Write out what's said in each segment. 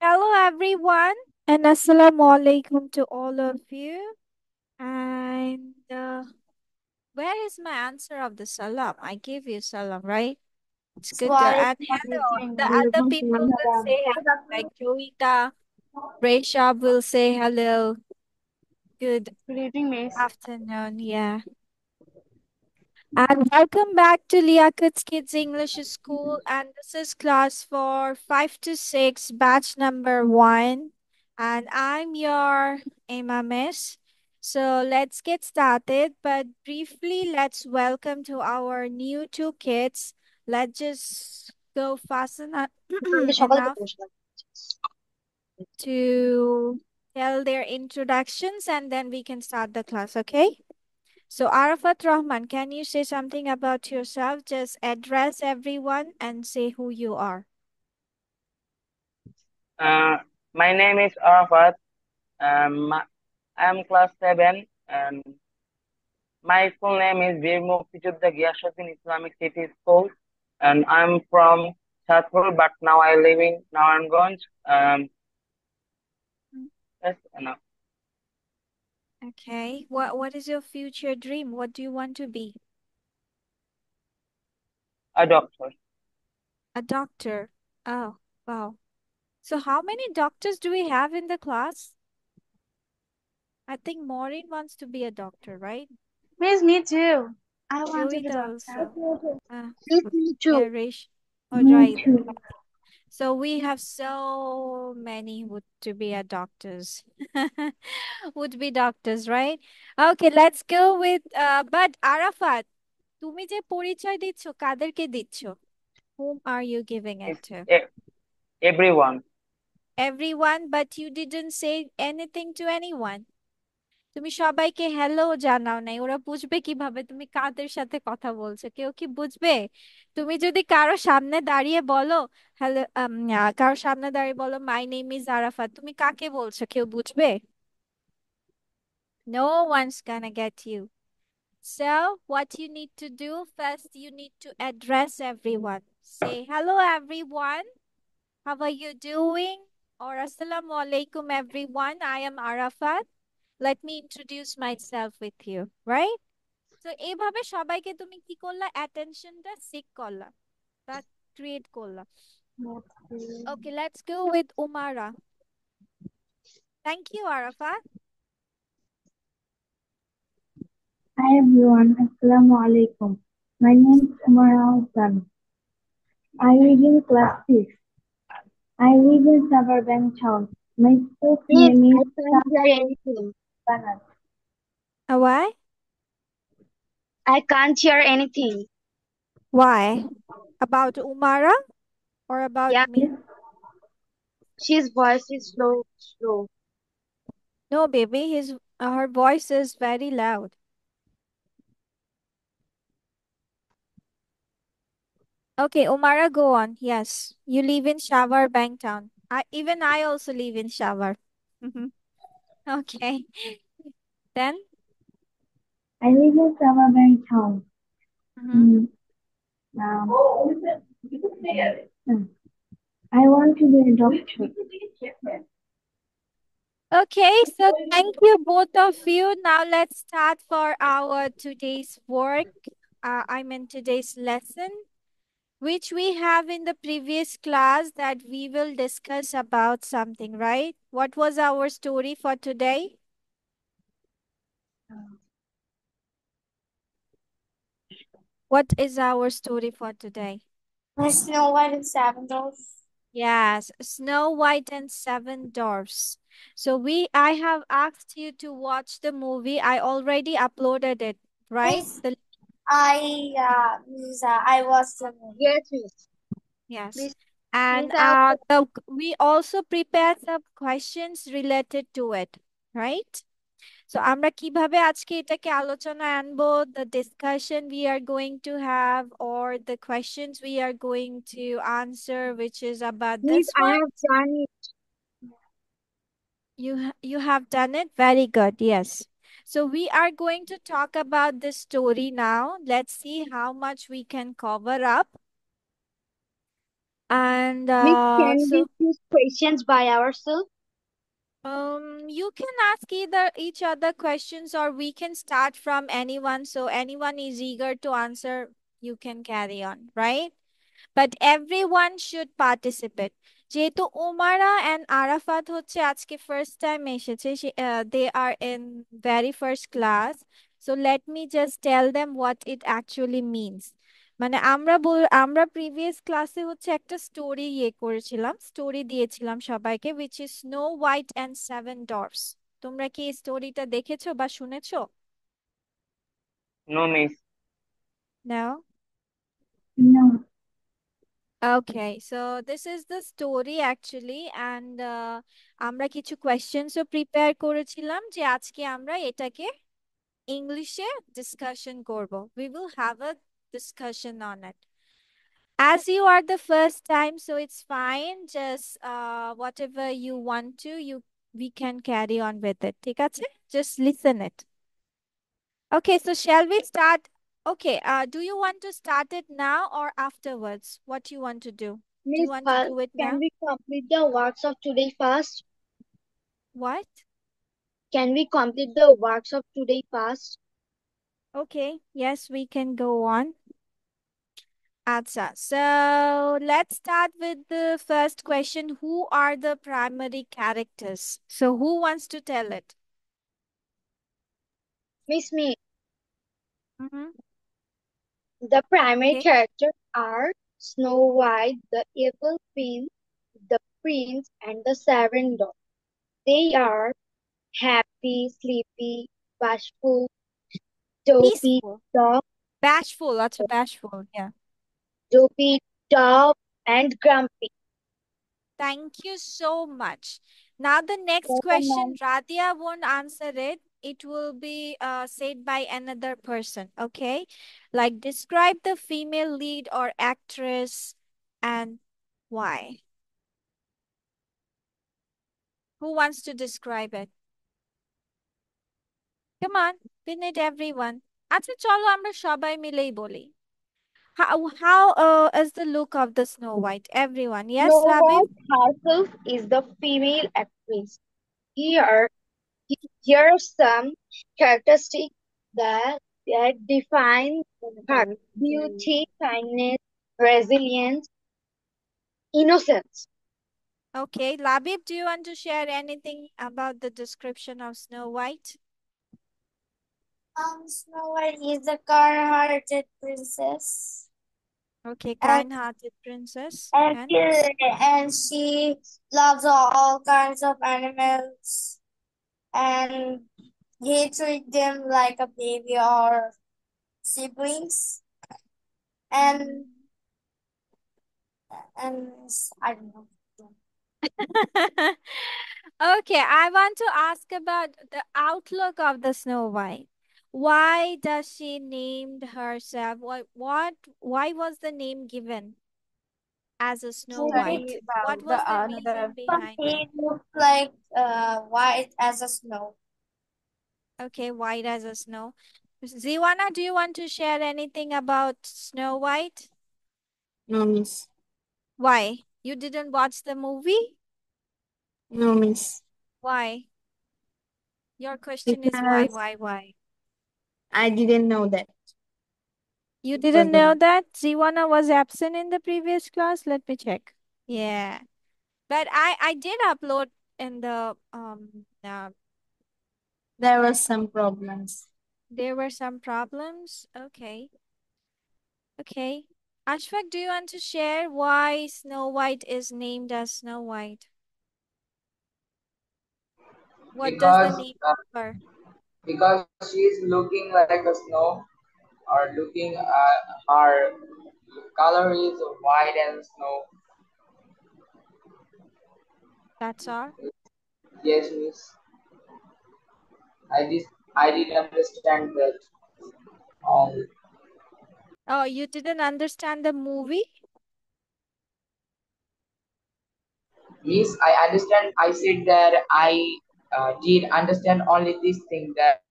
Hello, everyone, and assalamu alaikum to all of you. And where is my answer of the salam? I gave you salam, right? It's good to. And hello, the other people will say hello, like Joita, Reshab will say hello. Good Good evening, Miss. afternoon. Yeah. And welcome back to Liakat's Kids English School. And this is class for 5 to 6, batch number 1. And I'm your Emma Miss. So let's get started. But briefly, let's welcome to our new two kids. Let's just go fast enough to tell their introductions and then we can start the class, okay? So, Arafat Rahman, can you say something about yourself? Just address everyone and say who you are. Uh, my name is Arafat. I'm class 7 and my full name is Bir Muftijudda Giyasuddin Islamic City School and I'm from Chatpur but now I live in Naranganj. Mm. Yes, enough. Okay. What is your future dream? What do you want to be? A doctor. A doctor. Oh, wow. So how many doctors do we have in the class? I think Maureen wants to be a doctor, right? Miss, me too. I want to be Joita doctor. also. Uh, Miss, me too. yeah, Rish. All Me right. too. So we have so many would to be a doctors. Would be doctors, right? Okay, let's go with but Arafat, তুমি যে পরিচয় দিচ্ছ কাদেরকে দিচ্ছ? Whom are you giving it It's to? everyone. Everyone, but you didn't say anything to anyone. তুমি সবাইকে hello জানাও নাই, ওরা বুঝবে কিভাবে তুমি কাদের সাথে কথা বলছো? কেউ কি বুঝবে? তুমি যদি কারো সামনে দাঁড়িয়ে বলো হ্যালো, কারো সামনে দাঁড়িয়ে বলো মাই নেম ইজ আরাফাত, তুমি কাকে বলছো? কেউ বুঝবে? No one's gonna get you. So what you need to do first, you need to address everyone. Say hello everyone, how are you doing? Or assalamu alaikum everyone, I am Arafat. Let me introduce myself with you, right? So এইভাবে সবাইকে তুমি কি করলা, অ্যাটেনশনটা sick করলা বা create করলা। Okay, let's go with Umara. Thank you, Arafat. Hi everyone, Assalamu alaikum. My name is Umar Hassan. I read in class 6. I live in suburban town. My school's Miss, name I is can't hear anything. Banat. Why? I can't hear anything. Why? About Umara or about Yeah, me? she's voice is slow. No, baby, her voice is very loud. Okay, Umara, go on. Yes, you live in Shawar Bangtown. I also live in Shawar. Okay. Then, I live in suburban town. mhm. Mm, I want to be a doctor. Okay, so thank you both of you. Now let's start for our today's work. I mean today's lesson, which we have in the previous class that we will discuss about something, right? What was our story for today? What is our story for today? Snow White and Seven Dwarfs. Yes, Snow White and Seven Dwarfs. So I have asked you to watch the movie. I already uploaded it, right? Miss, The I was the movie. Yes, Miss. Yes. Miss, And Miss, I also. we also prepared some questions related to it, right? So আমরা কিভাবে আজকে এটাকে আলোচনায় আনবো, the discussion we are going to have or the questions we are going to answer, which is about Miss, this I one. have done it. You have done it very good. Yes. So we are going to talk about this story now. Let's see how much we can cover up. And Miss, can we so choose questions by ourselves? you can ask either each other questions or we can start from anyone. So anyone is eager to answer, you can carry on, right? But everyone should participate. যেহেতু ওমারা and Arafat হচ্ছে আজকে first time এসেছে, they are in very first class. So let me just tell them what it actually means. মানে আমরা previous ক্লাসে হচ্ছে একটা story করেছিলাম, স্টোরি দিয়েছিলাম সবাইকে, which is Snow White and seven dwarfs. তোমরা কি এই স্টোরিটা দেখেছো বা শুনেছো? No, miss. Now. No. Okay, so this is the story actually, and আমরা কিছু কোয়েশ্চেন্সও প্রিপেয়ার করেছিলাম যে আজকে আমরা এটাকে ইংলিশে ডিসকাশন করব। We will have a discussion on it. As you are the first time, so it's fine. Just whatever you want to, we can carry on with it. ঠিক আছে? Just listen it. Okay, so shall we start? Okay, do you want to start it now or afterwards? What do you want to do? Do you Miss, want to do it can now? we complete the works of today first? What? Can we complete the works of today first? Okay, yes, we can go on. Acha. So let's start with the first question. Who are the primary characters? So who wants to tell it? Miss me, Mm-hmm. the primary Okay. characters are Snow White, the evil queen, the prince, and the seven dwarfs. They are happy, sleepy, bashful, dopey, Peaceful. dog, Bashful. That's a bashful. Yeah. dopey, dog, and grumpy. Thank you so much. Now the next Welcome, question, ma'am. Radia won't answer it. It will be said by another person. Okay. Like describe the female lead or actress and why. Who wants to describe it? Come on, we need everyone. আচ্ছা চলো আমরা সবাই মিলেই বলি। How is the look of the Snow White? Everyone. Yes, Snow Labib? White herself is the female actress. Here, here are some characteristics that define her: beauty, kindness, resilience, innocence. Okay, Labib, do you want to share anything about the description of Snow White? Snow White is a kind-hearted princess, Okay, and kind-hearted princess. and And she loves all kinds of animals, and he treats them like a baby or siblings, and and I don't know. okay, I want to ask about the outlook of the Snow White. Why does she named herself? Why was the name given as a Snow White? Study What about was the another. reason behind it? He looks like white as a snow. Okay, white as a snow. Ziwana, do you want to share anything about Snow White? No, miss. Why? You didn't watch the movie? No, miss. Why? Your question is Because why? I didn't know that You it was didn't the know that Ziwana was absent in the previous class? Let me check. Yeah. But I did upload in the there were some problems. there were some problems. Okay. Okay. Ashfaq, do you want to share why Snow White is named as Snow White? What does the because name cover? because she's looking like a snow or looking her color is white and snow. That's all. Yes, miss. I did understand that. Um, Oh, you didn't understand the movie? miss, I understand. I said that I did understand only this thing that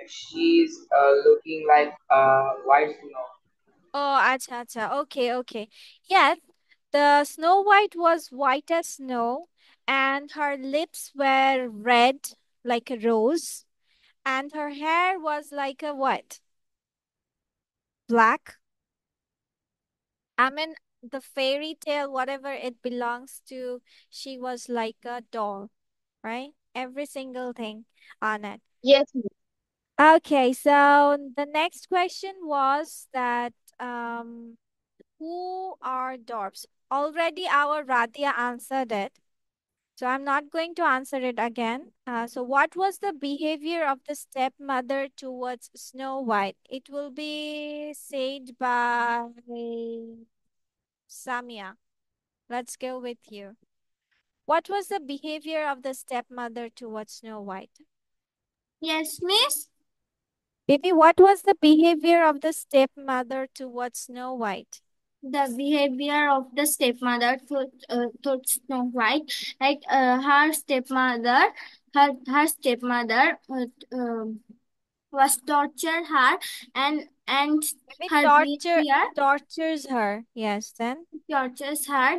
she's looking like white snow. Oh, acha, acha. Okay, okay. Yes. The Snow White was white as snow, and her lips were red like a rose, and her hair was like a what? Black. I mean, the fairy tale, whatever it belongs to, she was like a doll, right? Every single thing on it. Yes, miss. Okay, so the next question was that um, who are dwarfs? Already our Radia answered it. So I'm not going to answer it again. So what was the behavior of the stepmother towards Snow White? It will be said by Samia. Let's go with you. What was the behavior of the stepmother towards Snow White? Yes, miss. Baby, what was the behavior of the stepmother towards Snow White? The behavior of the stepmother towards Snow White, like her stepmother was torture her, and Maybe her behavior tortures her. Yes, then tortures her,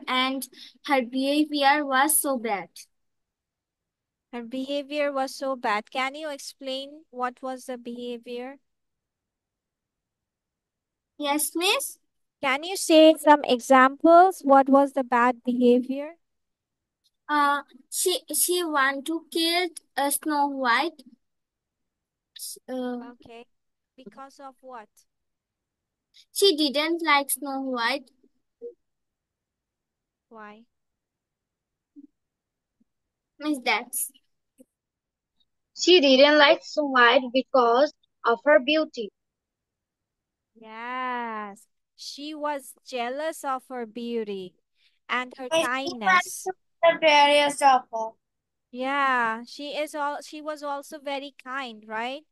and her behavior was so bad. her behavior was so bad. Can you explain what was the behavior? Yes, miss. Can you say some examples? What was the bad behavior? She want to kill Snow White. Okay. Because of what? She didn't like Snow White. Why? Miss that's She didn't like Snow White because of her beauty. Yes. She was jealous of her beauty and her Miss, she wants kindness. to the various of her. Yeah, she was also very kind, right?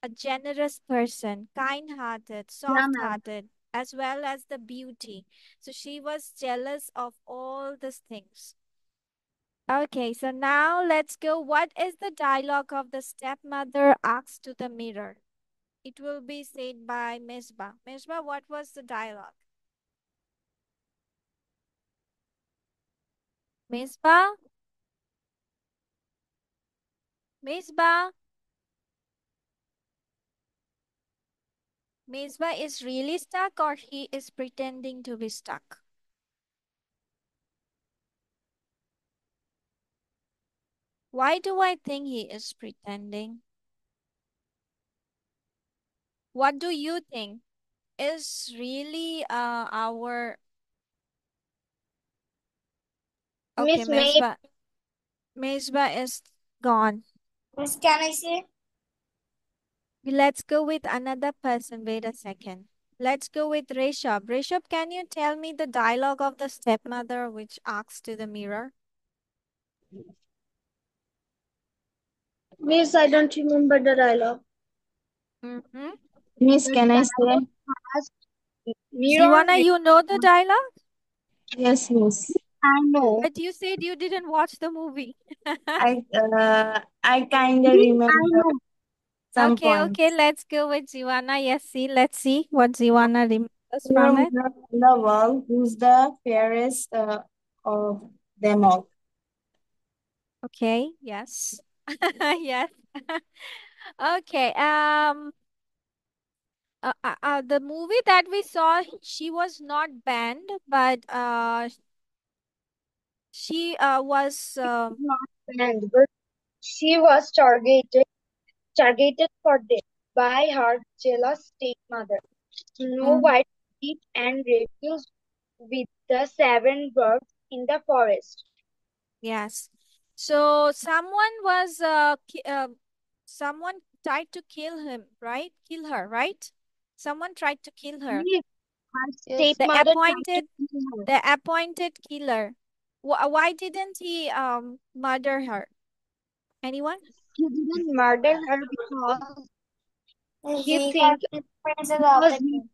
A generous person, kind-hearted, Yeah, ma'am. soft-hearted, as well as the beauty. So she was jealous of all these things. Okay, so now let's go. What is the dialogue of the stepmother asks to the mirror? It will be said by Misbah. Misbah, what was the dialogue? Misbah? Misbah? Misbah is really stuck or he is pretending to be stuck? Why do I think he is pretending? What do you think? Is really our okay, Miss May, Misbah is gone. Miss, can I say? Let's go with another person. Wait a second. Let's go with Reshab. Reshab, can you tell me the dialogue of the stepmother which asks to the mirror? Miss, I don't remember the dialogue. Mm-hmm. Miss, the can I dialogue say? has mirror. Ziwana, you know the dialogue? Yes, miss. I know. But you said you didn't watch the movie. I kind of Miss, I remember know. some Okay, points. let's go with Ziwana. Yes, see, let's see what Ziwana remembers Your from it. mirror in the world, who's the fairest of them all? Okay, yes. Yes. Okay, the movie that we saw, she was not banned, but she was Not banned, but she was targeted for death by her jealous stepmother. Snow mm, White hid and refused with the seven dwarfs in the forest. yes. So someone tried to kill him, right? Kill her, right? Someone tried to kill her. Yes, her Yes. The stepmother tried to appointed kill her. the appointed killer. Why didn't he murder her? Anyone? He didn't murder her because he He think got the praises of because the king.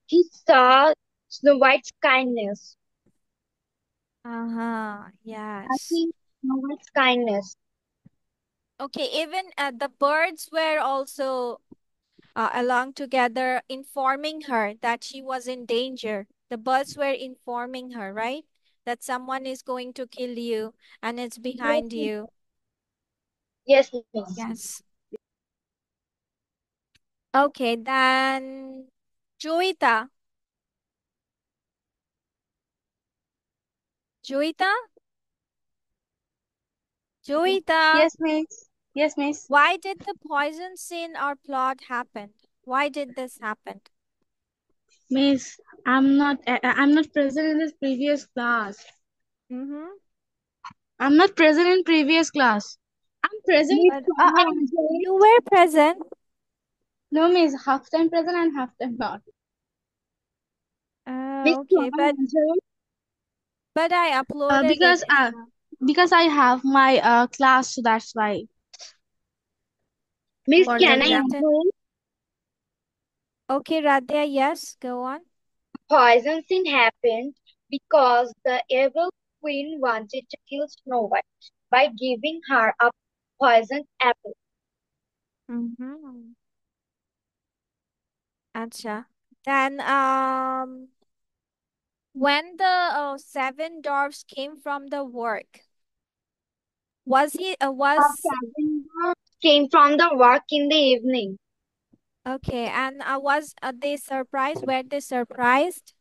he saw Snow White's kindness. Uh-huh. I Yes. think Snow White's kindness. Okay, even the birds were also along together informing her that she was in danger. The birds were informing her, right? That someone is going to kill you and it's behind you. Yes, miss. Yes. Okay, then Joita. Joita? Joita, Yes, miss. Yes, miss. why did the poison scene or plot happen? Why did this happen? Miss, I'm not present in this previous class. Mm-hmm. I'm not present in previous class. I'm present. Miss, But can I answer it? you were present. No, miss. Half time present and half time not. Miss, Okay, can I answer it? but I uploaded it Because in I have my class, so that's why. Miss, For okay, the can I exam. answer written. it? Okay, Radhya, yes, go on. Poison scene happened because the evil queen wanted to kill Snow White by giving her a poisoned apple. Mm-hmm. Acha. Then when the seven dwarfs came from the work, was Seven came from the work in the evening. okay, and was they surprised? Were they surprised?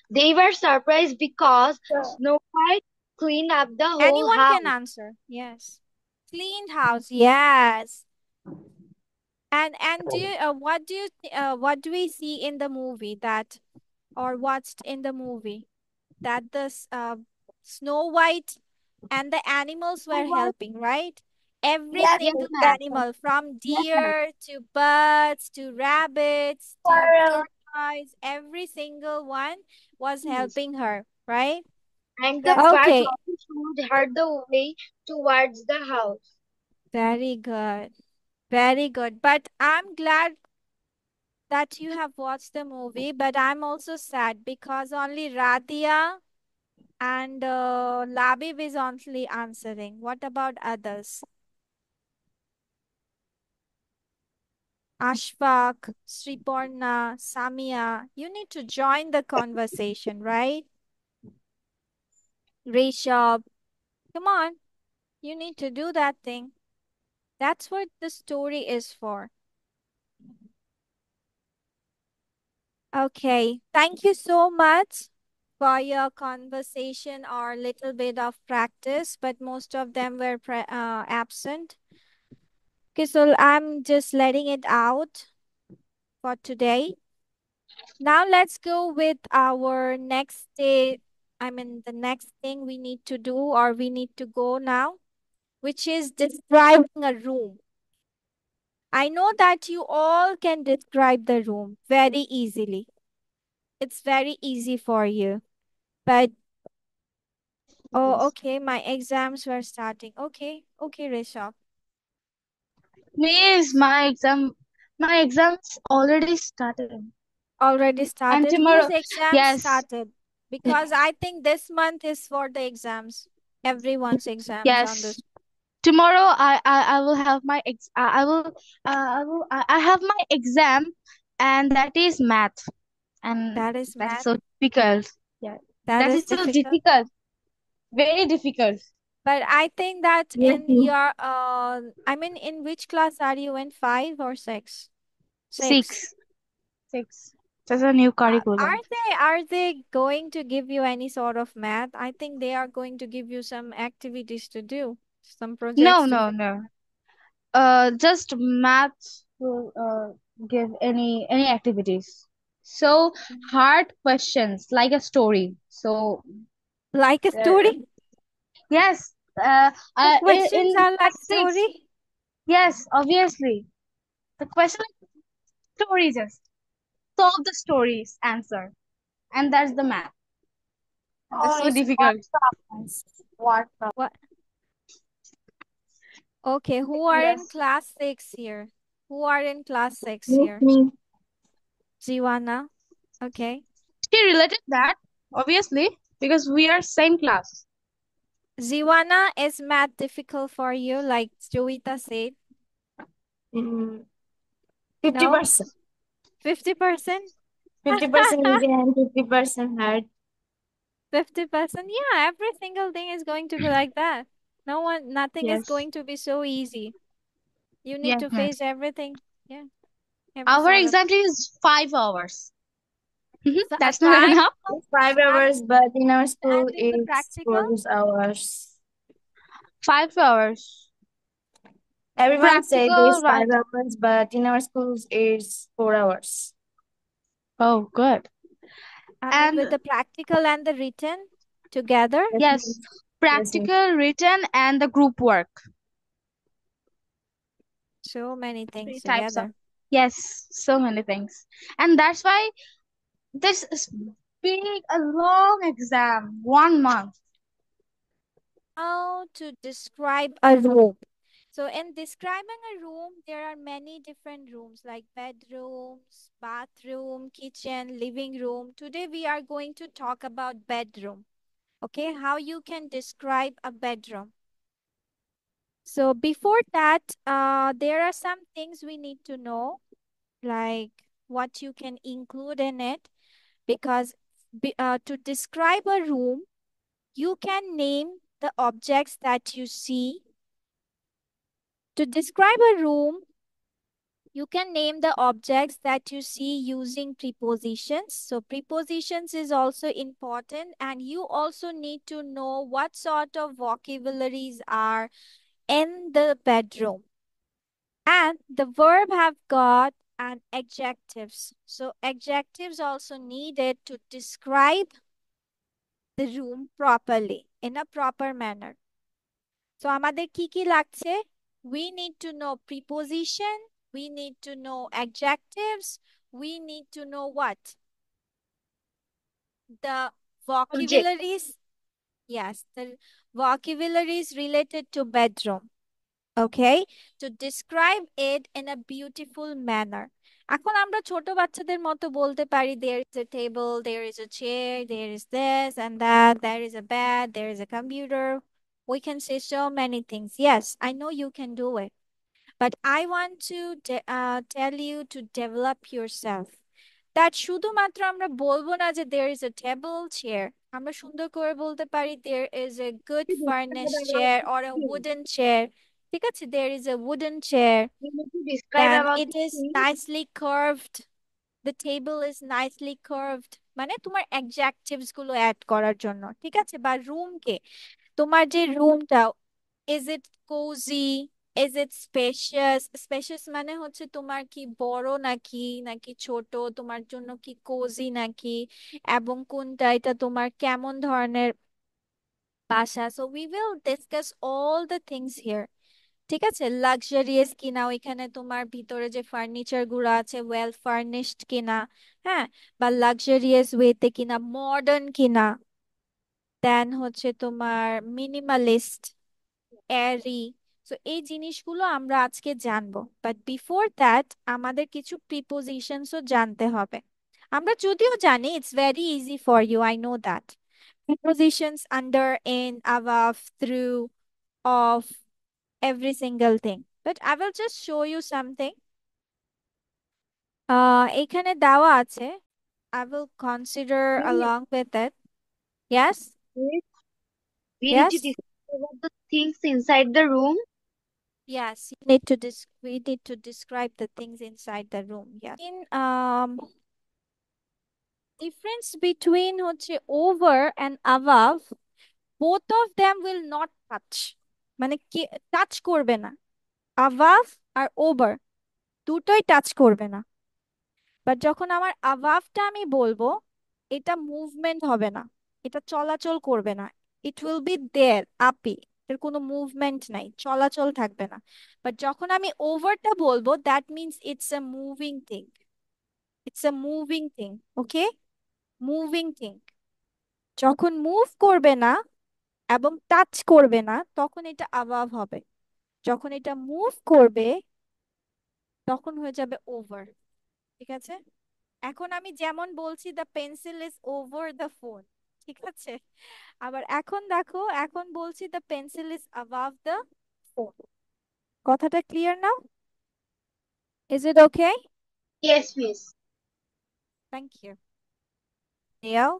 They were surprised because Snow White cleaned up the whole Anyone house. can answer. Yes. Cleaned house. Yes. And do you, what do we see in the movie that or watched in the movie that Snow White and the animals were helping, right? Every Yes, single ma'am. animal from Yes, ma'am. deer to birds to rabbits to tortoise, every single one was Yes. helping her, right? And the birds Okay, also showed her the way towards the house. very good. Very good. But I'm glad that you have watched the movie, but I'm also sad because only Radia and Labib is only answering. What about others? Ashfaq, Sriporna, Samia, you need to join the conversation, right? Rishabh, come on, you need to do that thing. That's what the story is for. Okay, thank you so much for your conversation or little bit of practice, but most of them were absent. Okay, so I'm just letting it out for today. Now let's go with our next day. I mean, the next thing we need to do or we need to go now, which is describing a room. I know that you all can describe the room very easily. It's very easy for you. But oh, okay, my exams were starting. Okay, Rishabh. Miss, my exams already started. Already And started. Whose tomorrow, exam yes, started? Because I think this month is for the exams. Everyone's exams on yes. this. Tomorrow I will have my I have my exam, and that is math, and That is that is math. so difficult. Yeah, That that is is so difficult. difficult, very difficult. But I think that Yes, in miss. your I mean in which class are you in? 5 or 6? 6. Six, six. That's a new curriculum. Are they going to give you any sort of math? I think they are going to give you some activities to do, some No, projects to no, finish. no. Just math will give any activities. So hard questions like a story. So Like a uh, story? yes, The in questions are like class six. story? Yes, obviously. The question is story, just solve the story's answer. And that's the math. And that's so difficult. What? Okay, who are in Yes. class 6 here? Who are in class 6 Yes, here? miss. Jiwana. Okay. She related that, obviously, because we are same class. Ziwana, is math difficult for you, like Joita said? Mm, No? 50%. 50%? 50% easy and 50% hard. 50%? Yeah, every single thing is going to be like that. Nothing is Yes. going to be so easy. You need Yes, to ma'am. face everything. Yeah, every Our sort of. exam is 5 hours. That's not Five enough. hours, It's 5 hours, and but in our school in the it's practical, 4 hours. 5 hours. Everyone said Practical, it's right? 5 hours, but in our schools it's 4 hours. Oh, good. and with And the practical and the written together. Yes, yes, miss. Yes, miss. practical, written, and the group work. So many Three things types of. together. Yes, so many things. And that's why this is big, a long exam, 1 month. How to describe a room? So, in describing a room, there are many different rooms like bedrooms, bathroom, kitchen, living room. Today, we are going to talk about bedroom. Okay, how you can describe a bedroom. So, before that, there are some things we need to know, like what you can include in it, because to describe a room, you can name the objects that you see. To describe a room, you can name the objects that you see using prepositions. So, prepositions is also important, and you also need to know what sort of vocabularies are in the bedroom. And the verb have got and adjectives. So, adjectives also needed to describe the room properly in a proper manner. So, আমাদের কি কি লাগছে? We need to know preposition, we need to know adjectives, we need to know what? The Object. vocabularies. Yes, the vocabularies related to bedroom. Okay, to describe it in a beautiful manner. এখন আমরা ছোট বাচ্চাদের মতো বলতে পারি there is a table, there is a chair, there is this and that, there is a bed, there is a computer. We can say so many things. Yes, I know you can do it. But I want to tell you to develop yourself. That শুধুমাত্র আমরা বলবো না যে there is a table, chair. আমরা সুন্দর করে বলতে পারি there is a good furnished chair or a wooden chair. ঠিক আছে? There is a wooden chair. We need to describe Then about it the is thing. nicely curved. The table is nicely curved. মানে তোমার adjectives গুলো add করার জন্য। ঠিক আছে? বা রুমকে তোমার যে রুমটা, is it cozy, is it spacious? Spacious মানে হচ্ছে তোমার কি বড় নাকি নাকি ছোট, তোমার জন্য কি cozy নাকি, এবং কোনটা, এটা তোমার কেমন ধরনের বাসা। So we will discuss all the things here. ঠিক আছে? লাক্সারিয়াস কিনা, ওইখানে তোমার ভিতরে যে ফার্নিচার গুলো আছে ওয়েল ফার্নিশড কিনা, হ্যাঁ, বা লাক্সারিয়াস ওয়েতে কিনা, মডার্ন কিনা, দেন হচ্ছে তোমার মিনিমালিস্ট, এরি। সো এই জিনিসগুলো আমরা আজকে জানবো, বাট বিফোর দ্যাট আমাদের কিছু প্রিপোজিশনসও জানতে হবে। আমরা যদিও জানি it's very easy for you, I know that prepositions under, in, above, through, of, every single thing, but I will just show you something. এখানে দেওয়া আছে, I will consider We, along with it. Yes, we need to yes, describe about the things inside the room. yes, you need to we need to describe the things inside the room. Yeah, in difference between হচ্ছে over and above, both of them will not touch, মানে কি touch করবে না, above আর over দুটোই touch করবে না। But যখন আমার অ্যাভাবটা আমি বলবো, এটা মুভমেন্ট হবে না, এটা চলাচল করবে না, ইট উইল বি দেয়ার আপি, এর কোনো মুভমেন্ট নাই, চলাচল থাকবে না। বাট যখন আমি ওভারটা বলবো, that means it's a moving thing, it's a moving thing. Okay, moving thing যখন মুভ করবে না এবং টাচ করবে না, তখন এটা অ্যাভাব হবে। যখন এটা মুভ করবে, তখন হয়ে যাবে ওভার। ঠিক আছে? এখন আমি যেমন বলছি the pencil is over the phone, ঠিক আছে? আবার এখন দেখো, এখন বলছি the pencil is above the phone. কথাটা clear now? Is it okay? Yes, miss. Thank you. দেও,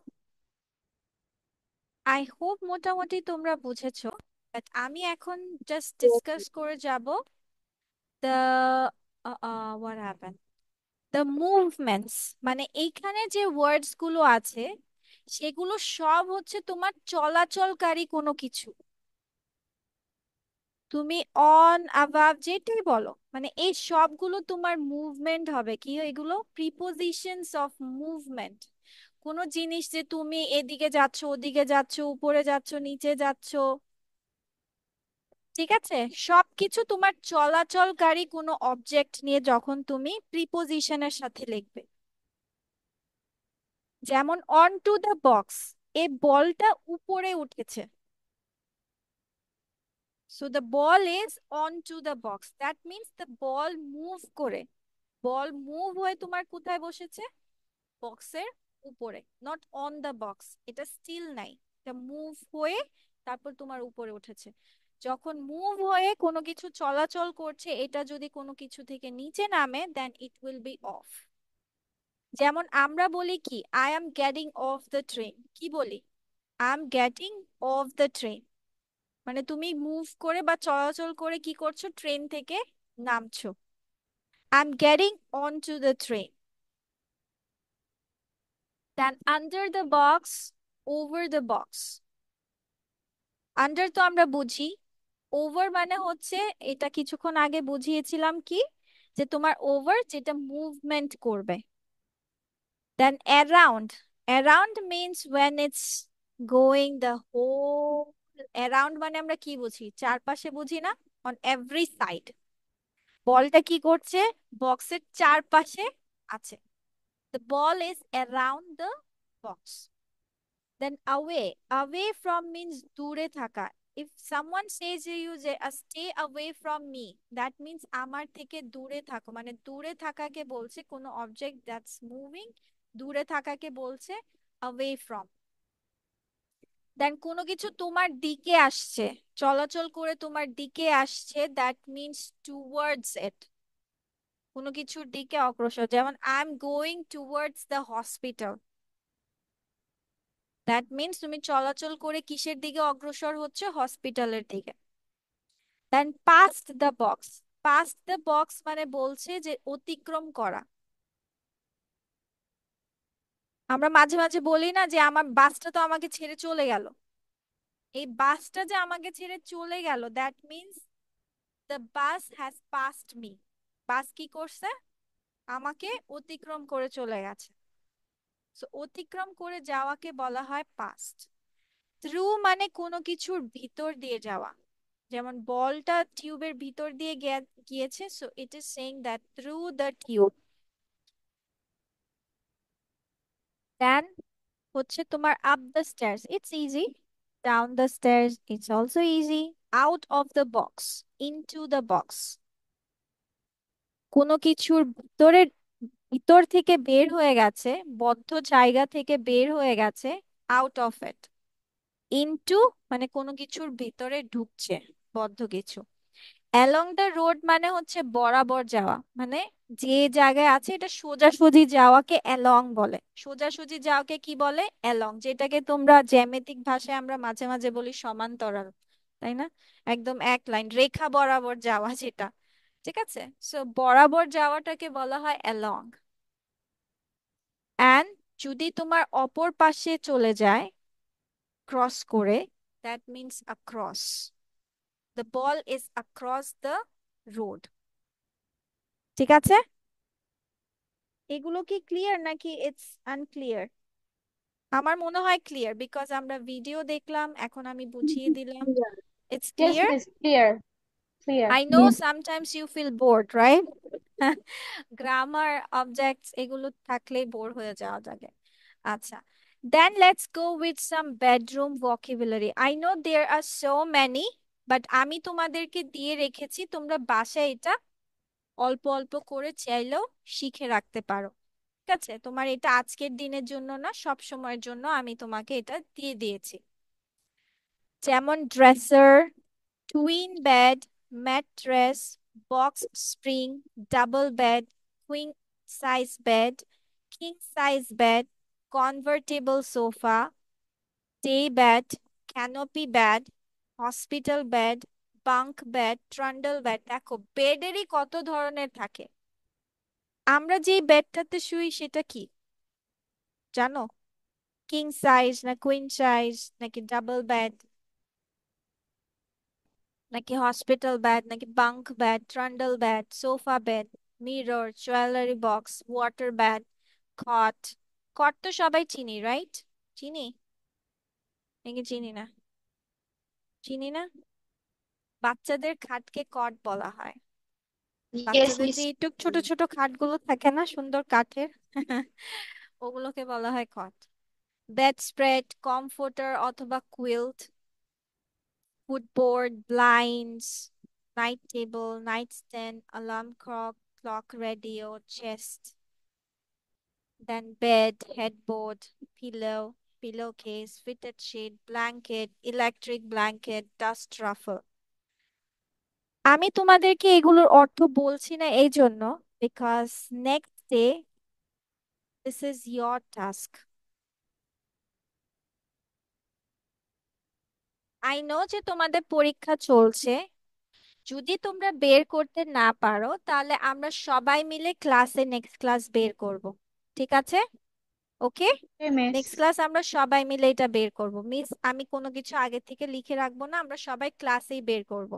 আই হোপ মোটামুটি তোমরা বুঝেছো, বাট আমি এখন জাস্ট ডিসকাস করে যাব the what happen the movements, মানে এইখানে যে ওয়ার্ডস গুলো আছে সেগুলো সব হচ্ছে তোমার চলাচলকারী কোনো কিছু। তুমি অন অ্যাবাভ যেটাই বলো, মানে এই সবগুলো তোমার মুভমেন্ট হবে। কি এগুলো? Prepositions of movement. কোনো জিনিস যে তুমি এদিকে যাচ্ছ, ওদিকে যাচ্ছ, উপরে যাচ্ছ, নিচে যাচ্ছ, ঠিক আছে, সবকিছু তোমার চলাচলকারী কোনো অবজেক্ট নিয়ে যখন তুমি প্রিপোজিশনের সাথে লিখবে। যেমন অন টু দ্য বক্স, এই বলটা উপরে উঠেছে, so the ball is on to the box, that means the ball move করে, বল মুভ হয়ে তোমার কোথায় বসেছে? বক্সের উপরে, নট অন দ্য বক্স, এটা স্টিল নাই, এটা মুভ হয়ে তারপর তোমার উপরে উঠেছে। যখন মুভ হয়ে কোনো কিছু চলাচল করছে, এটা যদি কোনো কিছু থেকে নিচে নামে, দেন ইট উইল বি অফ। যেমন আমরা বলি কি, I am getting of the train, কি বলি? I am getting of the train, মানে তুমি মুভ করে বা চলাচল করে কি করছো? ট্রেন থেকে নামছো। I am getting on to the train. Then under the box, over the box. Under তো আমরা বুঝি, ওভার মানে হচ্ছে, এটা কিছুক্ষণ আগে বুঝিয়েছিলাম কি, যে তোমার ওভার যেটা মুভমেন্ট করবে। Then around, around means when it's going the whole, around মানে আমরা কি বুঝি? চারপাশে বুঝি না, অন এভরি সাইড। বলটা কি করছে? বক্সের চারপাশে আছে, the ball is around the box. Then away, away from means দূরে থাকা। If someone says to you যে stay away from me, that means আমার থেকে দূরে থাকো, মানে দূরে থাকাকে বলছে কোনো অবজেক্ট দ্যাটস মুভিং, দূরে থাকাকে বলছে away from। দেন কোনো কিছু তোমার দিকে আসছে, চলাচল করে তোমার দিকে আসছে, দ্যাট মিনস টুয়ার্ডস ইট, কোনো কিছুর দিকে অগ্রসর। যেমন I am going towards the hospital, that means তুমি চলাচল করে কিসের দিকে অগ্রসর হচ্ছে? হসপিটালের দিকে। Then past the box, past the box মানে বলছে যে অতিক্রম করা। আমরা মাঝে মাঝে বলি না যে আমার বাসটা তো আমাকে ছেড়ে চলে গেল, এই বাসটা যে আমাকে ছেড়ে চলে গেল, that means the bus has passed me, bus কি করছে? আমাকে অতিক্রম করে চলে গেছে। সো অতিক্রম করে যাওয়াকে বলা হয় পাস্ট। থ্রু মানে কোনো কিছুর ভিতর দিয়ে যাওয়া, যেমন বলটা টিউবের ভিতর দিয়ে গিয়েছে, so it is saying that through the tube. Then হচ্ছে তোমার up the stairs, it's easy. Down the stairs, it's also easy. Out of the box, into the box, কোনো কিছুর ভিতরে, ভিতর থেকে বের হয়ে গেছে, বদ্ধ জায়গা থেকে বের হয়ে গেছে, আউট অফ ইট। ইনটু মানে কোনো কিছুর ভিতরে ঢুকছে, বদ্ধ কিছু। অ্যালং দ্য রোড মানে হচ্ছে বরাবর যাওয়া, মানে যে জায়গায় আছে এটা সোজাসুজি যাওয়াকে অ্যালং বলে। সোজাসুজি যাওয়াকে কি বলে? অ্যালং। যেটাকে তোমরা জ্যামিতিক ভাষায় আমরা মাঝে মাঝে বলি সমান্তরাল, তাই না? একদম এক লাইন রেখা বরাবর যাওয়া যেটা, ঠিক আছে? সো বরাবর যাওয়াটাকে বলা হয় অ্যালং। অ্যান্ড যদি তোমার অপর পাশে চলে যায় ক্রস করে, that means across, the ball is across the road. ঠিক আছে? এগুলো কি ক্লিয়ার নাকি ইটস আনক্লিয়ার? আমার মনে হয় ক্লিয়ার, বিকজ আমরা ভিডিও দেখলাম, এখন আমি বুঝিয়ে দিলাম। It's Yes, clear? miss. Clear. Clear. I know sometimes you feel bored, right? Grammar objects এগুলো থাকলেই বোর হয়ে যাওয়া লাগে। আচ্ছা, then let's go with some bedroom vocabulary. I know there are so many, but আমি তোমাদেরকে দিয়ে রেখেছি, তোমরা বাসায় এটা অল্প অল্প করে চাইলেও শিখে রাখতে পারো। ঠিক আছে? তোমার এটা আজকের দিনের জন্য না, সব সময়ের জন্য আমি তোমাকে এটা দিয়ে দিয়েছি। যেমন dresser, twin bed, mattress, box spring, double bed, queen size bed, king size bed, convertible sofa, day bed, canopy bed, hospital bed, bunk bed, trundle bed. দেখো বেডেরই কত ধরনের থাকে। আমরা যেই বেডটাতে শুই সেটা কি জানো? কিং সাইজ না কুইন সাইজ নাকি ডাবল বেড নাকি হসপিটাল বেড নাকি bunk bed, trundle bed, sofa bed, mirror, jewellery box, water bed, খট। খট তো সবাই চিনি, রাইট? চিনি নাকি চিনি না? চিনি না। বাচ্চাদের খাটকে কট বলা হয়। Yes, বাচ্চাদের যে miss. একটু ছোট ছোট খাটগুলো থাকে না সুন্দর কাঠের, ওগুলোকে বলা হয় কট। বেড স্প্রেড, কমফোর্টার অথবা quilt, footboard, blinds, night table, night stand, alarm clock, clock, radio, chest, then bed, headboard, pillow, pillowcase, fitted sheet, blanket, electric blanket, dust ruffle। আমি তোমাদেরকে এগুলোর অর্থ বলছি না এই জন্য, because next day this is your task. I know যে তোমাদের পরীক্ষা চলছে, যদি তোমরা বের করতে না পারো তাহলে আমরা সবাই মিলে ক্লাসে নেক্সট ক্লাস বের করব, ঠিক আছে? ওকে, Okay, miss. নেক্সট ক্লাস আমরা সবাই মিলে এটা বের করব। মিস, আমি কোনো কিছু আগে থেকে লিখে রাখবো না, আমরা সবাই ক্লাসেই বের করব,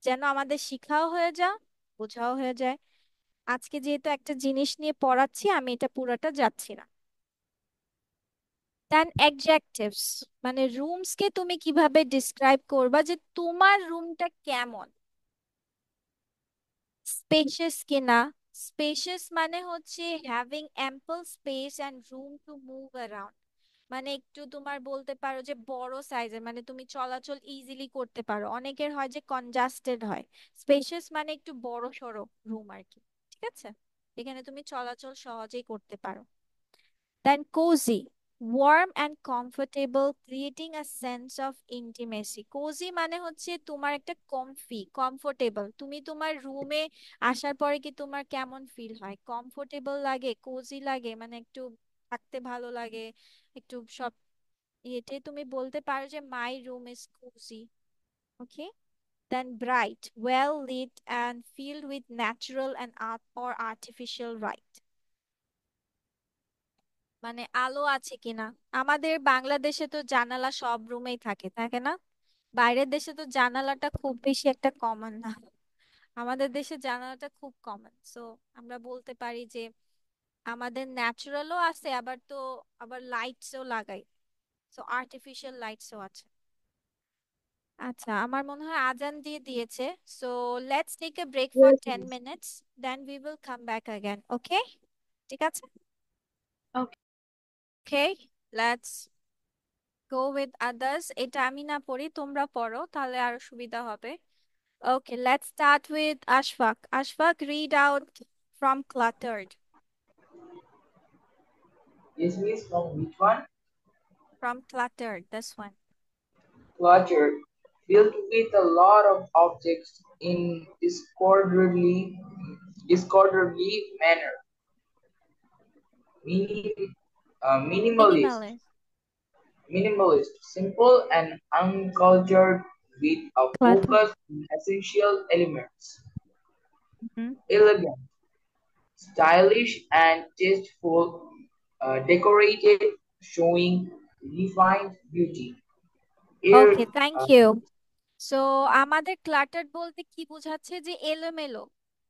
যেন আমাদের শিখাও হয়ে যায়, বোঝাও হয়ে যায়। আজকে যেহেতু একটা জিনিস নিয়ে পড়াচ্ছি, আমি এটা পুরোটা যাচ্ছি না। দেন অ্যাডজেক্টিভস, মানে রুমস কে তুমি কিভাবে ডিসক্রাইব করবা যে তোমার রুমটা কেমন? স্পেশিয়াস কিনা? স্পেশিয়াস মানে হচ্ছে having ample space and room to move around, মানে একটু তোমার বলতে পারো যে বড় সাইজের, মানে তুমি চলাচল ইজিলি করতে পারো। অনেকের হয় যে কনজাস্টেড হয়। স্পেশিয়াস মানে একটু বড় সড়ো রুম আর কি, ঠিক আছে? এখানে তুমি চলাচল সহজেই করতে পারো। Then cozy, warm and comfortable, creating a sense of intimacy. Cozy মানে হচ্ছে তোমার একটা কমফি, কমফোর্টেবল। তুমি তোমার রুমে আসার পরে কি তোমার কেমন ফিল হয়? কমফোর্টেবল লাগে, কোজি লাগে, মানে একটু থাকতে ভালো লাগে, একটু সব ইয়েতে তুমি বলতে পারো যে my room is cosy. Okay, then bright, well lit and filled with natural and art or artificial light, মানে আলো আছে কিনা। আমাদের বাংলাদেশে তো জানালা সব রুমেই থাকে, থাকে না? বাইরের দেশে তো জানালাটা খুব বেশি একটা কমন না, আমাদের দেশে জানালাটা খুব কমন। সো আমরা বলতে পারি যে আমাদের ন্যাচারালও আছে, আবার তো আবার লাইটসও লাগাই, সো আর্টিফিশিয়াল লাইটসও আছে। আচ্ছা, আমার মনে হয় আজান দিয়ে দিয়েছে, so let's take a break for Yes, 10 miss. Minutes, then we will come back again. Okay, ঠিক আছে? Okay. Okay, let's go with others। এটা আমি না পড়ি, তোমরা পড়ো, তাহলে আরো সুবিধা হবে। Okay, let's start with Ashfaq. Ashfaq, read out from cluttered. Yes, miss, from which one? From cluttered, this one. Cluttered, filled with a lot of objects in disorderly manner. Minim, minimalist, Minimalist. simple and uncultured, with a Cluttered. focus on essential elements. Mhm. Elegant, stylish and tasteful, decorated, showing refined beauty. Air, Okay, thank uh, you. So আমাদের cluttered বলতে কি বোঝাচ্ছে? যে এলোমেলো,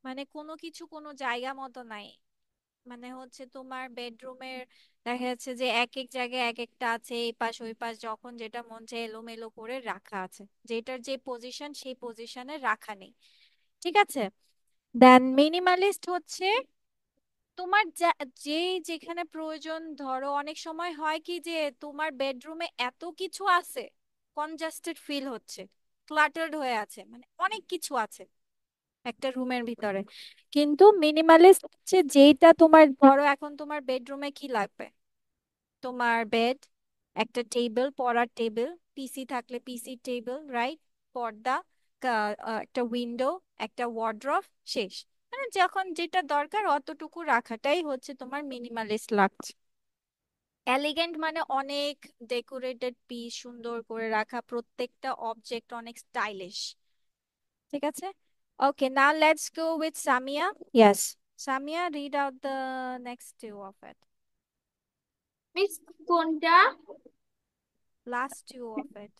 মানে কোনো কিছু কোনো জায়গা মতো নাই। মানে হচ্ছে তোমার বেডরুমের দেখা যাচ্ছে যে এক এক জায়গায় এক একটা আছে, এই পাশ ওই পাশ, যখন যেটা মন চায় এলোমেলো করে রাখা আছে, যেটার যে পজিশন সেই পজিশনে রাখা নেই, ঠিক আছে? দেন মিনিমালিস্ট হচ্ছে তোমার যে যেখানে প্রয়োজন, ধরো অনেক সময় হয় কি যে তোমার বেডরুমে এত কিছু আছে, কনজাস্টেড ফিল হচ্ছে, ক্লাটার্ড হয়ে আছে, মানে অনেক কিছু আছে একটা রুমের ভিতরে। কিন্তু মিনিমালিস্ট হচ্ছে যেটা তোমার, ধরো এখন তোমার বেডরুমে কি লাগবে? তোমার বেড, একটা টেবিল, পড়ার টেবিল, পিসি থাকলে পিসি টেবিল, রাইট, পর্দা, একটা উইন্ডো, একটা ওয়ার্ড্রোব, শেষ। মানে যখন যেটা দরকার অতটুকু রাখাটাই হচ্ছে তোমার মিনিমালিস্ট লাগছে। এলিগেন্ট মানে অনেক ডেকোরেটেড পিস, সুন্দর করে রাখা, প্রত্যেকটা অবজেক্ট অনেক স্টাইলিশ। ঠিক আছে, okay, now let's go with Samiya. Yes, Samiya, read out the next two of it, miss কোনটা? Last two of it.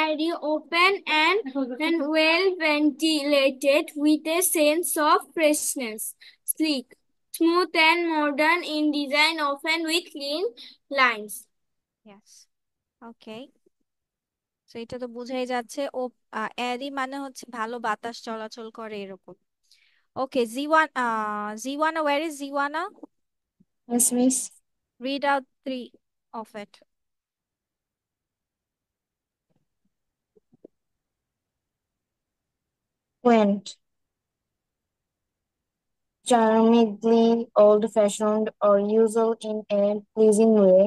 Area open and well ventilated with a sense of freshness. Sleek, smooth and modern in design, often with clean lines. Yes, okay, তো এটা তো বোঝাই যাচ্ছে ও এরই মানে হচ্ছে ভালো বাতাস চলাচল করে এরকম। ওকে, জিওয়ান, জিওয়ানা, where is জিওয়ানা? Yes, miss. Read out three of it. Quaint, charmingly old-fashioned or usual in a pleasing way,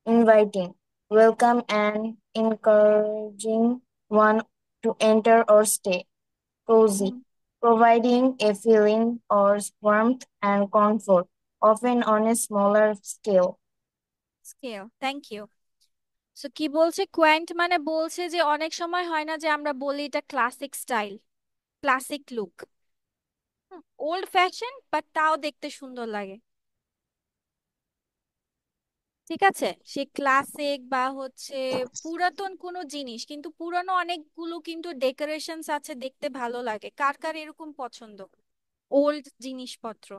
inviting, welcome and encouraging one to enter or stay, cozy, Hmm. providing a feeling of warmth and comfort, often on a smaller scale. Scale, thank you. So কি বলছে, কোয়েন্ট মানে বলছে যে অনেক সময় হয় না যে আমরা বলি এটা classic style, classic look, old fashion but তাও দেখতে সুন্দর লাগে। ঠিক আছে, সে ক্লাসিক বা হচ্ছে পুরাতন কোনো জিনিস, কিন্তু পুরানো অনেকগুলো কিন্তু ডেকোরেশনস আছে, দেখতে ভালো লাগে। কার কার এরকম পছন্দ, ওল্ড জিনিসপত্র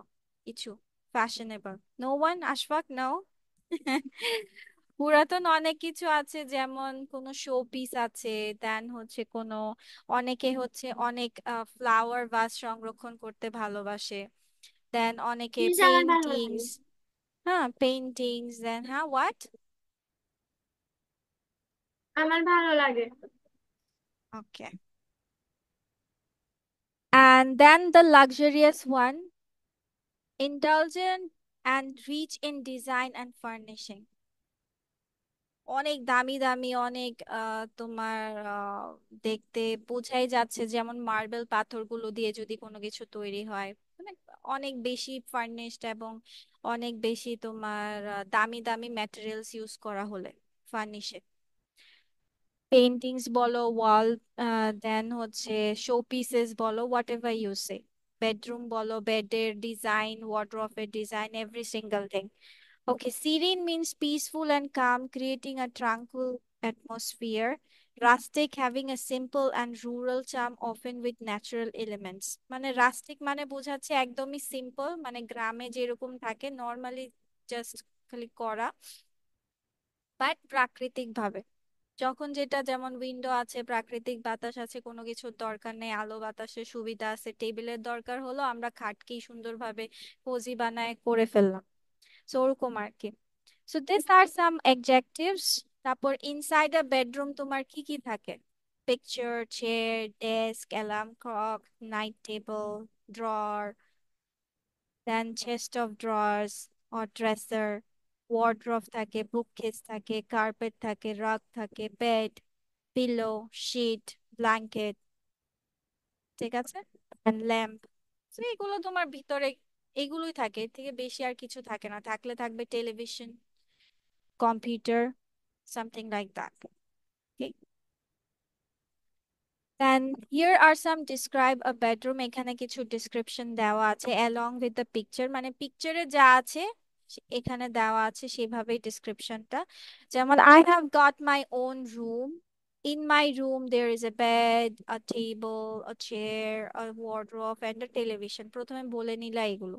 কিছু fashionable? No one, Ashfaq, no? পুরাতন অনেক কিছু আছে, যেমন কোনো শো পিস আছে, দেন হচ্ছে কোনো, অনেকে হচ্ছে অনেক ফ্লাওয়ার ভাস সংরক্ষণ করতে ভালোবাসে, দেন অনেকে জিনিস আমার ভালো লাগে। পেইন্টিংস, হ্যাঁ পেইন্টিংস, দেন হ্যাঁ হোয়াট? আমার ভালো লাগে। ওকে, and then the luxurious one, indulgent and rich in design and furnishing, অনেক দামি দামি, অনেক তোমার দেখতে বোঝাই যাচ্ছে যেমন মার্বেল পাথরগুলো দিয়ে যদি কোনো কিছু তৈরি হয়, মানে অনেক বেশি ফার্নিশড এবং অনেক বেশি তোমার দামি দামি ম্যাটেরিয়ালস ইউজ করা হলে ফার্নিশে, পেইন্টিংস বলো, ওয়াল, দেন হচ্ছে শো পিসেস বলো, whatever you say, bedroom বলো, বেডের ডিজাইন, ওয়ার্ড্রোবের design, every single thing. Okay, serene means peaceful and calm, creating a tranquil atmosphere. Rustic, having a simple and rural charm, often with natural elements. মানে rustic মানে বোঝাচ্ছে একদমই simple, মানে গ্রামে যেরকম থাকে নর্মালি, জাস্ট খালি করা, বাট প্রাকৃতিক ভাবে। যখন যেটা, যেমন উইন্ডো আছে, প্রাকৃতিক বাতাস আছে, কোনো কিছুর দরকার নেই, আলো বাতাসের সুবিধা আছে, টেবিলের দরকার হলো, আমরা খাটকেই সুন্দরভাবে কোজি বানায় করে ফেললাম। সো ওরকম আর কি। So this are some adjectives. তারপর ইনসাইড আ বেডরুম তোমার কি কি থাকে? Picture, chair, desk, alarm clock, night table, drawer, then chest of drawers or dresser, wardrobe থাকে, বুককেস থাকে, কার্পেট থাকে, রাগ থাকে, বেড, পিলো, শিট, ব্ল্যাঙ্কেট। ঠিক আছে, এন্ড ল্যাম্প। তো এগুলো তোমার ভিতরে এগুলোই থাকে, এর থেকে বেশি আর কিছু থাকে না, থাকলে থাকবে television, computer, something like that. Okay. Then here are some describe a bedroom. এখানে কিছু description দেওয়া আছে along with the picture, মানে পিকচারে যা আছে এখানে দেওয়া আছে সেভাবেই descriptionটা। যেমন I have got my own room. In my room there is a bed, a table, a chair, a wardrobe and a television. প্রথমে বলে নিলা এগুলো,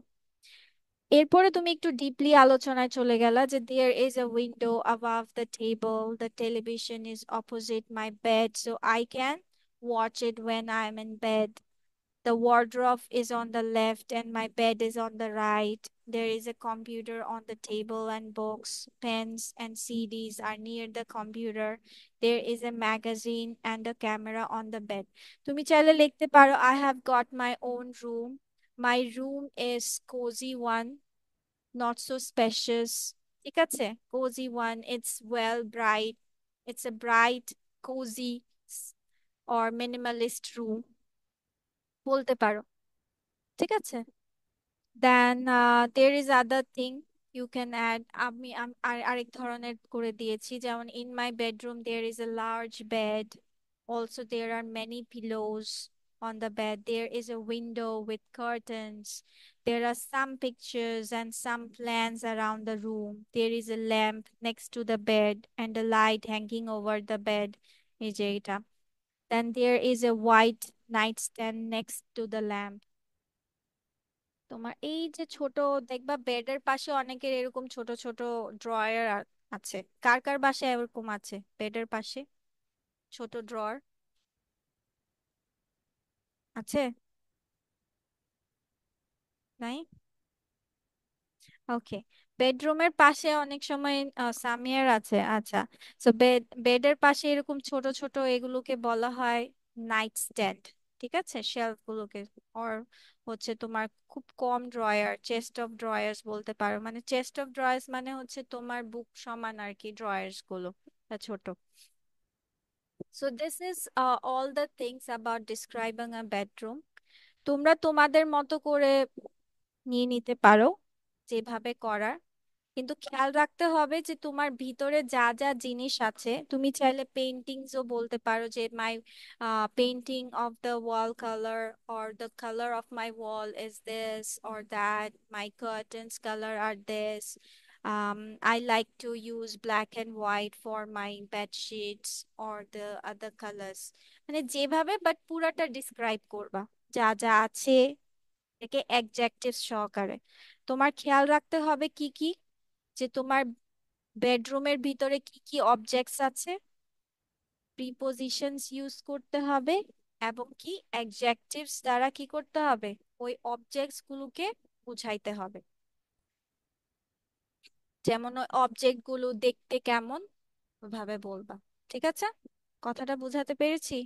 এরপরে তুমি একটু ডিপলি আলোচনায় চলে গেলা যে there is a window above the table, the television is opposite my bed so I can watch it when I'm in bed. The wardrobe is on the left and my bed is on the right. There is a computer on the table and books, pens and CDs are near the computer. There is a magazine and a camera on the bed. তুমি চাইলে লিখতে পারো I have got my own room. My room is cozy one, not so spacious. ঠিক আছে, cozy one, it's well bright, it's a bright, cozy or minimalist room. বলতে পারো, ঠিক আছে? দেন there is other thing you can add. আমি আরেক ধরনের করে দিয়েছি, যেমন in my bedroom there is a large bed, also there are many pillows on the bed, there is a window with curtains, there are some pictures and some plants around the room, there is a lamp next to the bed and a light hanging over the bed. এই যে এটা, then there is a white nightstand next to the lamp. তোমার এই যে ছোট, দেখবা বেডের পাশে অনেকের এরকম ছোট ছোট ড্রয়ার আছে। কার কার বাসায় এরকম আছে বেডের পাশে ছোট ড্রয়ার আছে? নাই? ওকে, বেডরুমের পাশে অনেক সময় সামিয়ার আছে, আচ্ছা। তো বেডের পাশে এরকম ছোট ছোট এগুলোকে বলা হয় নাইট স্ট্যান্ড, ঠিক আছে? শেলফ গুলোকে, আর হচ্ছে তোমার খুব কম ড্রয়ার, চেস্ট অফ ড্রয়ার্স বলতে পারো, মানে চেস্ট অফ ড্রয়ার্স মানে হচ্ছে তোমার বুক সমান আর কি ড্রয়ার্স গুলো, তা ছোট। So this is all the things about describing a bedroom. তোমরা তোমাদের মতো করে নিয়ে নিতে পারো যেভাবে করার, কিন্তু খেয়াল রাখতে হবে যে তোমার ভিতরে যা যা জিনিস আছে, তুমি চাইলে পেইন্টিংসও বলতে পারো যে my painting of the wall colour or the colour of my wall is this or that, my curtains colour আর this, I like to use black and white for my bed sheets or the other colors. মানে যেভাবে, but পুরাটা describe করবা যা যা আছে, একে adjective সহকারে। তোমার খেয়াল রাখতে হবে কি কি, যে তোমার বেডরুমের ভিতরে কি কি অবজেক্টস আছে, প্রিপোজিশনস ইউজ করতে হবে, এবং কি অ্যাডজেক্টিভস দ্বারা কি করতে হবে, ওই অবজেক্টস গুলোকে বুঝাইতে হবে। যেমন ওই অবজেক্ট গুলো দেখতে কেমন, ওভাবে বলবা, ঠিক আছে? কথাটা বুঝাতে পেরেছি?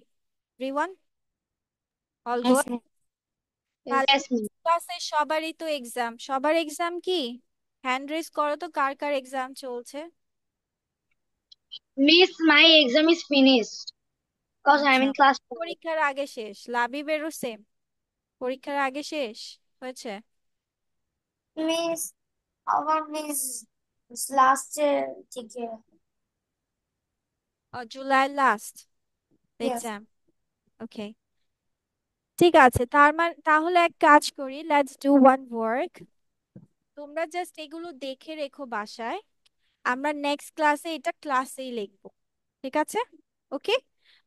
Everyone all Yes, good? ma'am. তাহলে Yes, ma'am. ক্লাসে সবারই তো এক্সাম, সবার এক্সাম কি? হ্যান্ড রেজ করো তো, কার কার এক্সাম চলছে? Miss, my exam is finished because I'm আচ্ছা, in class 5. পরীক্ষার আগে শেষ। লাবিবেরও সেম, পরীক্ষার আগে শেষ হয়েছে। Miss, our miss last থেকে জুলাই লাস্ট yes. এক্সাম, ওকে, ঠিক আছে। তাহলে এক কাজ করি, লেটস ডু ওয়ান ওয়ার্ক। তোমরা জাস্ট এগুলো দেখে রেখো বাসায়, আমরা নেক্সট ক্লাসে এটা ক্লাসেই লিখবো, ঠিক আছে? ওকে,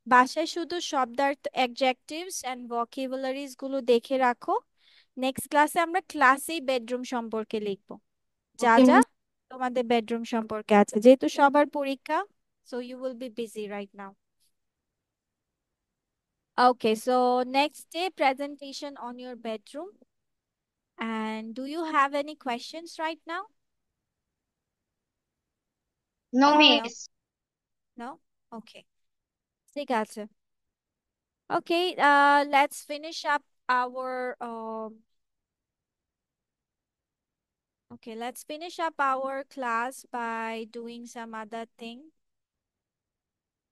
বাসায় শুধু শব্দার্থ অ্যাডজেক্টিভস এন্ড ভোকাবুলারিজ গুলো দেখে রাখো, নেক্সট ক্লাসে আমরা ক্লাসেই বেডরুম সম্পর্কে লিখবো, যা Okay, যা miss. তোমাদের বেডরুম সম্পর্কে আছে, যেহেতু সবার পরীক্ষা, so you will be busy right now. Okay, so next day presentation on your bedroom. And do you have any questions right now? No, Oh, No? miss. No? Okay, ঠিক আছে। Okay, let's finish up our okay, let's finish up our class by doing some other thing.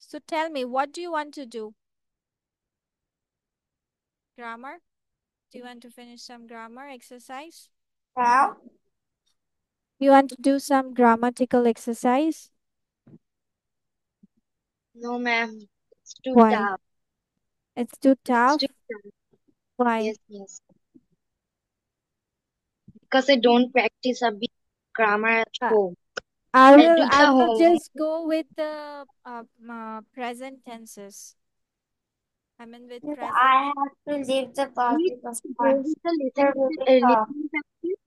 So tell me, what do you want to do? Grammar? Do you want to finish some grammar exercise? Now, You want to do some grammatical exercise? No, ma'am. It's too Why? tough. It's too It's tough? too tough. Why? Yes, yes. Because I don't practice a bit grammar at Uh, home. I I will do I the will home. just go with the present tenses. I mean with miss, present. I have to leave the class Can we because go my with the teacher will be listening practice?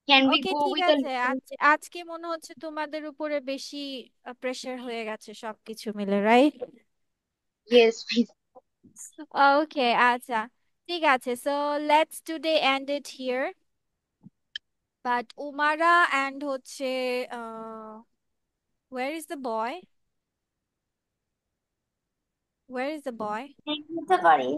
Can we okay, go ঠিক with the আছে। listening? আজকে মনে হচ্ছে তোমাদের উপরে বেশি pressure হয়ে গেছে সবকিছু মিলে, রাইট? Yes, miss. ওকে, আচ্ছা, ঠিক আছে। So let's today end it here, but Umara end হচ্ছে where is the boy? Where is the boy? নিতে পারি।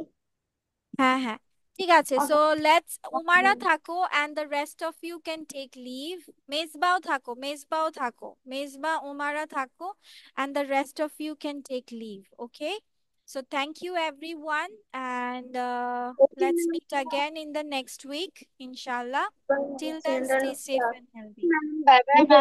হ্যাঁ হ্যাঁ, ঠিক আছে। সো লেটস উমারা থাকো and the rest of you can take leave. মেজবাও থাকো, মেজবাও থাকো, মেজবা উমারা থাকো and the rest of you can take leave, okay? So thank you everyone, and let's meet again in the next week, inshallah. Till then, stay safe and healthy. Bye bye, ma'am.